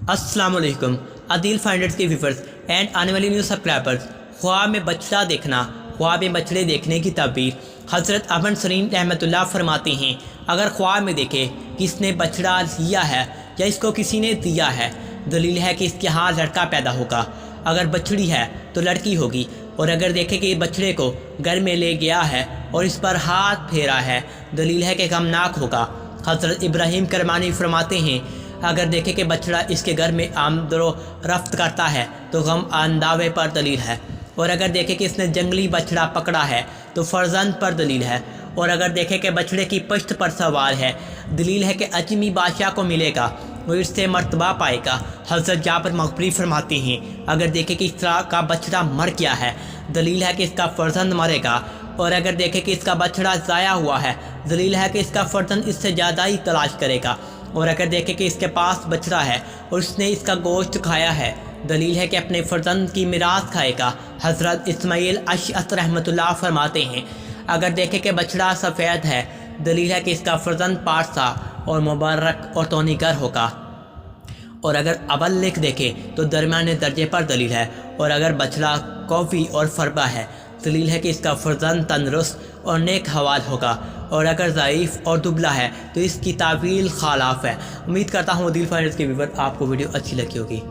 अस्सलाम वालेकुम आदिल फाइंडर्स के व्यूवर्स एंड आने वाली न्यू सब्सक्राइबर्स। ख्वाब में बछड़ा देखना, ख्वाब में बछड़े देखने की ताबीर हज़रत अबन सरीन रहमतुल्लाह फरमाते हैं, अगर ख्वाब में देखे कि इसने बछड़ा लिया है या इसको किसी ने दिया है, दलील है कि इसके यहाँ लड़का पैदा होगा। अगर बछड़ी है तो लड़की होगी। और अगर देखे कि बछड़े को घर में ले गया है और इस पर हाथ फेरा है, दलील है कि गमनाक होगा। हज़रत इब्राहीम करमानी फरमाते हैं, अगर देखे कि बछड़ा इसके घर में आमदो रफ्त करता है तो गम अंदावे पर दलील है। और अगर देखे कि इसने जंगली बछड़ा पकड़ा है तो फर्जंद पर दलील है। और अगर देखे कि बछड़े की पश्त पर सवार है, दलील है कि अजमी बादशाह को मिलेगा, वो इससे मर्तबा पाएगा। हज़रत जाबर मकबरी फरमाते हैं, अगर देखे कि इस तरह का बछड़ा मर गया है, दलील है कि इसका फर्जंद मरेगा। और अगर देखे कि इसका बछड़ा ज़ाया हुआ है, दलील है कि इसका फर्जंद इससे ज़्यादा ही तलाश करेगा। और अगर देखे कि इसके पास बछड़ा है और उसने इसका गोश्त खाया है, दलील है कि अपने फर्जंद की मिरास खाएगा। हज़रत इस्माइल अशअत रहमतुल्लाह फरमाते हैं, अगर देखे कि बछड़ा सफ़ेद है, दलील है कि इसका फर्जंद पारसा और मुबारक और तोनीगर होगा। और अगर अवल लिख देखे तो दरमियाने दर्जे पर दलील है। और अगर बछड़ा कौवी और फरबा है, दलील है कि इसका फर्जंद तंदुरुस्त और नेक हवाल होगा। और अगर ज़ईफ़ और दुबला है तो इसकी तावील खालाफ है। उम्मीद करता हूँ आदिल फाइंडर्स के व्यूअर आपको वीडियो अच्छी लगी होगी।